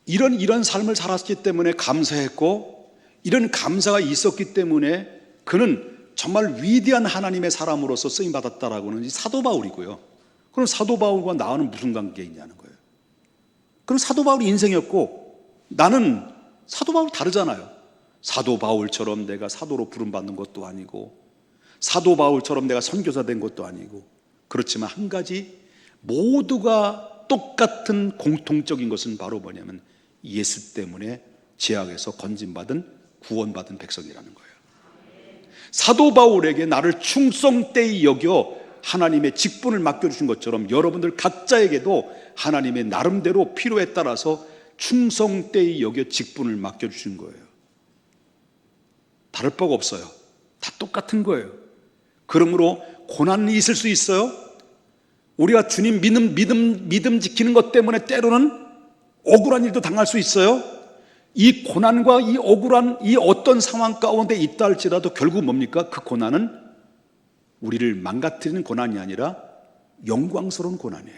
이런 삶을 살았기 때문에 감사했고, 이런 감사가 있었기 때문에 그는 정말 위대한 하나님의 사람으로서 쓰임 받았다라고는 사도 바울이고요. 그럼 사도 바울과 나와는 무슨 관계 있냐는 거예요. 그럼 사도 바울이 인생이었고, 나는 사도 바울 다르잖아요. 사도 바울처럼 내가 사도로 부름받는 것도 아니고, 사도 바울처럼 내가 선교사 된 것도 아니고, 그렇지만 한 가지 모두가 똑같은 공통적인 것은 바로 뭐냐면 예수 때문에 죄악에서 건진받은 구원받은 백성이라는 거예요. 사도 바울에게 나를 충성되이 여겨 하나님의 직분을 맡겨주신 것처럼 여러분들 각자에게도 하나님의 나름대로 필요에 따라서 충성되이 여겨 직분을 맡겨주신 거예요. 다를 바가 없어요. 다 똑같은 거예요. 그러므로 고난이 있을 수 있어요. 우리가 주님 믿음 지키는 것 때문에 때로는 억울한 일도 당할 수 있어요. 이 고난과 이 억울한 이 어떤 상황 가운데 있다 할지라도 결국 뭡니까? 그 고난은 우리를 망가뜨리는 고난이 아니라 영광스러운 고난이에요.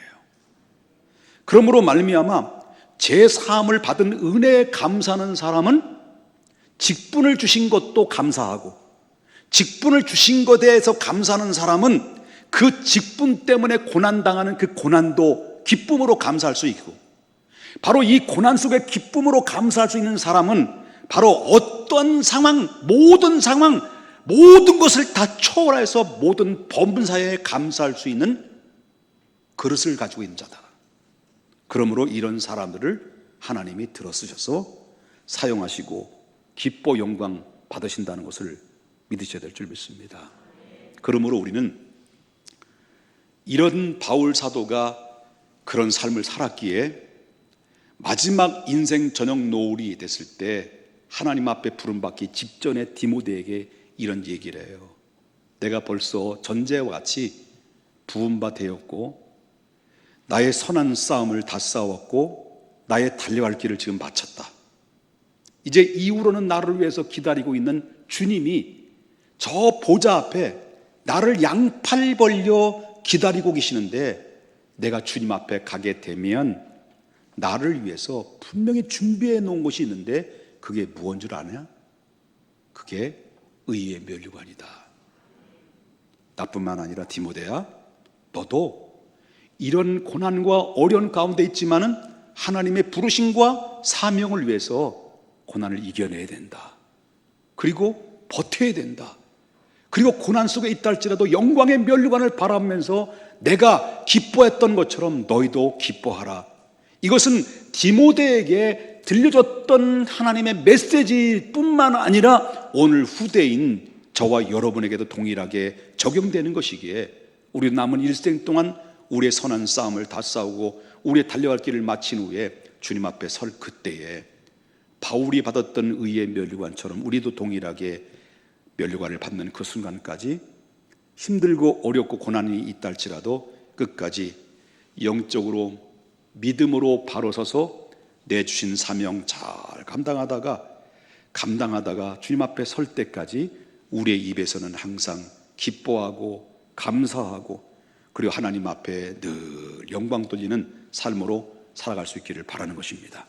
그러므로 말미암아 제 사함을 받은 은혜에 감사하는 사람은 직분을 주신 것도 감사하고, 직분을 주신 것에 대해서 감사하는 사람은 그 직분 때문에 고난당하는 그 고난도 기쁨으로 감사할 수 있고, 바로 이 고난 속에 기쁨으로 감사할 수 있는 사람은 바로 어떤 상황, 모든 것을 다 초월해서 모든 범사에 감사할 수 있는 그릇을 가지고 있는 자다. 그러므로 이런 사람들을 하나님이 들어쓰셔서 사용하시고 기뻐 영광 받으신다는 것을 믿으셔야 될 줄 믿습니다. 그러므로 우리는 이런 바울 사도가 그런 삶을 살았기에 마지막 인생 저녁 노을이 됐을 때 하나님 앞에 부름받기 직전에 디모데에게 이런 얘기를 해요. 내가 벌써 전제와 같이 부은 바 되었고, 나의 선한 싸움을 다 싸웠고, 나의 달려갈 길을 지금 마쳤다. 이제 이후로는 나를 위해서 기다리고 있는 주님이 저 보좌 앞에 나를 양팔 벌려 기다리고 계시는데, 내가 주님 앞에 가게 되면 나를 위해서 분명히 준비해 놓은 것이 있는데 그게 무엇인 줄 아냐? 그게 의의 면류관이다. 나뿐만 아니라 디모데야, 너도 이런 고난과 어려운 가운데 있지만은 하나님의 부르심과 사명을 위해서 고난을 이겨내야 된다. 그리고 버텨야 된다. 그리고 고난 속에 있다 할지라도 영광의 면류관을 바라면서 내가 기뻐했던 것처럼 너희도 기뻐하라. 이것은 디모데에게 들려줬던 하나님의 메시지뿐만 아니라 오늘 후대인 저와 여러분에게도 동일하게 적용되는 것이기에 우리 남은 일생 동안 우리의 선한 싸움을 다 싸우고 우리의 달려갈 길을 마친 후에 주님 앞에 설 그때에 바울이 받았던 의의 면류관처럼 우리도 동일하게 면류관을 받는 그 순간까지 힘들고 어렵고 고난이 있다 할지라도 끝까지 영적으로 믿음으로 바로 서서 내주신 사명 잘 감당하다가 주님 앞에 설 때까지 우리의 입에서는 항상 기뻐하고 감사하고 그리고 하나님 앞에 늘 영광 돌리는 삶으로 살아갈 수 있기를 바라는 것입니다.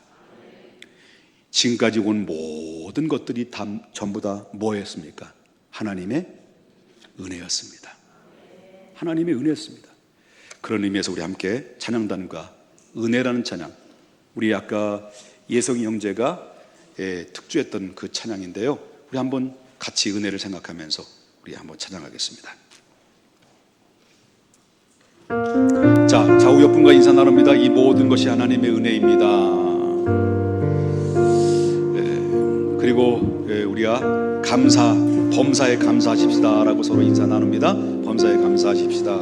지금까지 온 모든 것들이 다 전부 다 뭐였습니까? 하나님의 은혜였습니다. 하나님의 은혜였습니다. 그런 의미에서 우리 함께 찬양단과 은혜라는 찬양, 우리 아까 예성이 형제가 특주했던 그 찬양인데요, 우리 한번 같이 은혜를 생각하면서 우리 한번 찬양하겠습니다. 자, 좌우 옆분과 인사 나눕니다. 이 모든 것이 하나님의 은혜입니다. 그리고 우리가 범사에 감사하십시다 라고 서로 인사 나눕니다. 범사에 감사하십시다.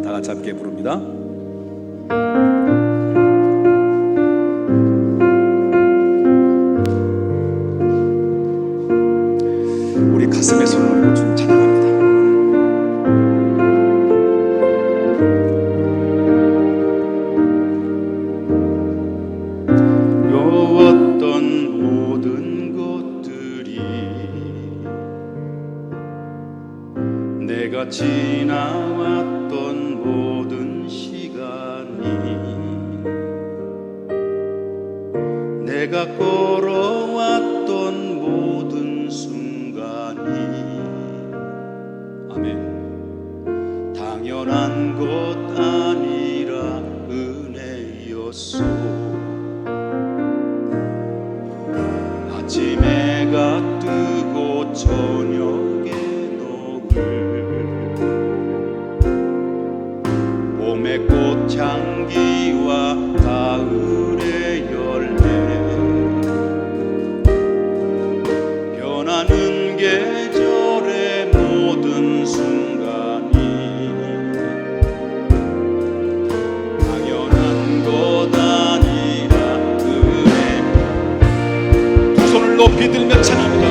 다 같이 함께 부릅니다. 우리 가슴에 손을 얹고 주님 찬양합니다. 요었던 모든 것들이 내가 지나왔던 모든 시간이, 내가 걸어왔던 모든 순간이, 아멘, 당연한 것 아니라 은혜였소. 아침 해가 뜨고 저녁에 봄의 꽃향기와 가을의 열매, 변하는 계절의 모든 순간이 당연한 것 아니라 은혜. 두 손을 높이 들며 찬양합니다.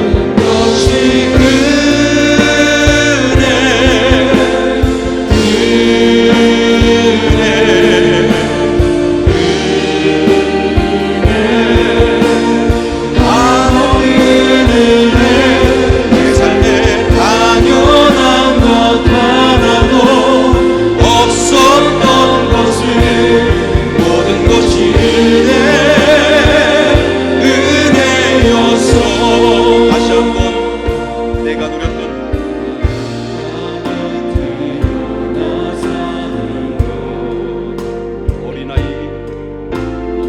다시 한번 내가 누렸던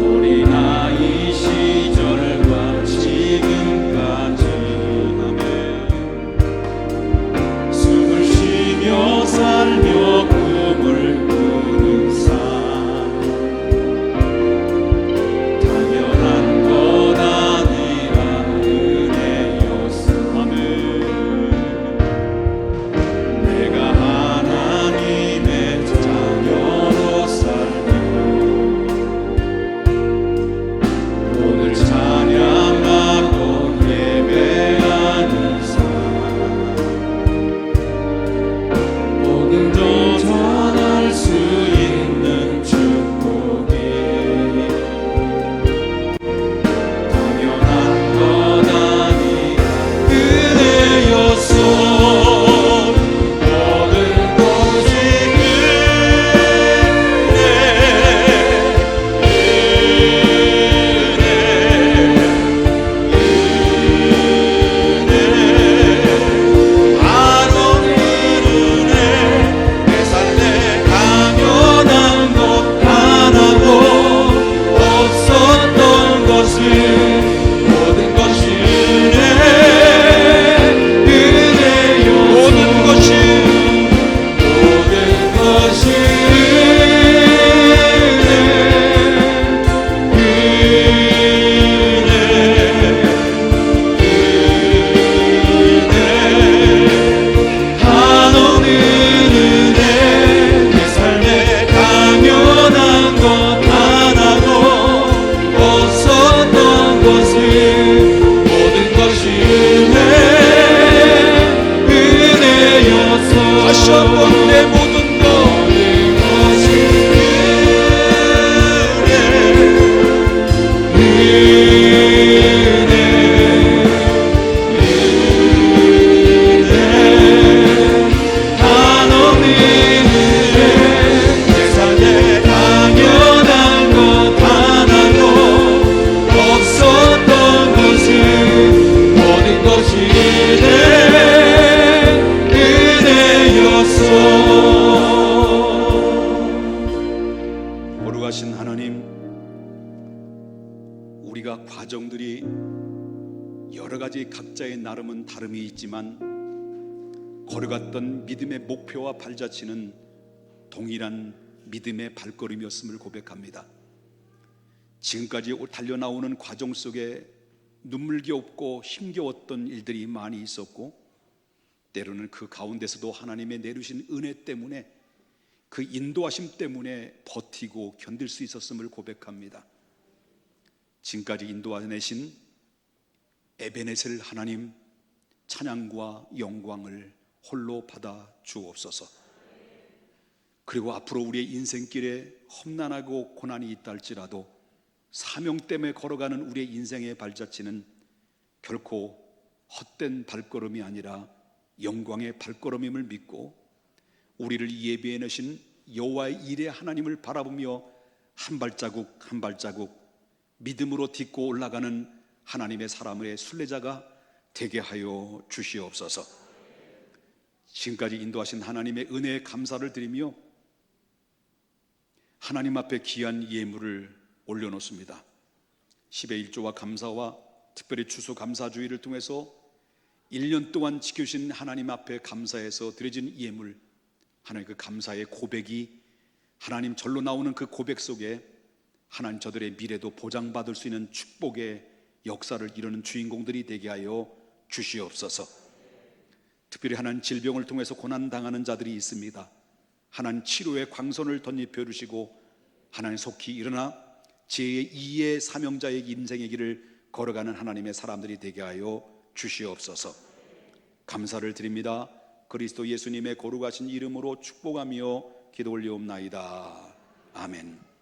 어린아이 시절과 지금까지, 아멘, 숨을 쉬며 살며 꿈을 꾸는 삶, 당연한 것 아니라 은혜였어. 아멘. 내가 하나님의 자녀로 살며 오늘 찬양하고 예배하는 삶, 복음 더 전할 수 있는 축복이 당연한 것 아니라 은혜였소. 모든 것이 바로 은혜. 내 삶에 당연한 것 하나도 없었던 것을, 모든 것이 은혜였소. 모든 것이 한없는 은혜. 내 삶에 당연한 것 하나도 없었던 것을, 모든 것이 은혜였소. 다시 한번 내 모든 것, 것이 한없는 은혜. 내 삶에 당연한 것 하나도 없었던 것을, 모든 것이 은혜였소. 거룩하신 하나님, 우리가 과정들이 여러 가지 각자의 나름은 다름이 있지만 걸어갔던 믿음의 목표와 발자취는 동일한 믿음의 발걸음이었음을 고백합니다. 지금까지 달려나오는 과정 속에 눈물겨웠고 힘겨웠던 일들이 많이 있었고, 때로는 그 가운데서도 하나님의 내리신 은혜 때문에, 그 인도하심 때문에 버티고 견딜 수 있었음을 고백합니다. 지금까지 인도하내신 에베네셀 하나님, 찬양과 영광을 홀로 받아 주옵소서. 그리고 앞으로 우리의 인생길에 험난하고 고난이 있다 할지라도 사명 때문에 걸어가는 우리의 인생의 발자취는 결코 헛된 발걸음이 아니라 영광의 발걸음임을 믿고 우리를 예비해 놓으신 여호와의 일의 하나님을 바라보며 한 발자국 한 발자국 믿음으로 딛고 올라가는 하나님의 사람의 순례자가 되게 하여 주시옵소서. 지금까지 인도하신 하나님의 은혜에 감사를 드리며 하나님 앞에 귀한 예물을 올려놓습니다. 10의 1조와 감사와 특별히 추수감사주의를 통해서 1년 동안 지켜주신 하나님 앞에 감사해서 드려진 예물, 하나님 그 감사의 고백이 하나님 절로 나오는 그 고백 속에 하나님 저들의 미래도 보장받을 수 있는 축복의 역사를 이루는 주인공들이 되게 하여 주시옵소서. 특별히 하나님 질병을 통해서 고난당하는 자들이 있습니다. 하나님 치료의 광선을 덧입혀 주시고 하나님 속히 일어나 제2의 사명자의 인생의 길을 걸어가는 하나님의 사람들이 되게 하여 주시옵소서. 감사를 드립니다. 그리스도 예수님의 거룩하신 이름으로 축복하며 기도 올리옵나이다. 아멘.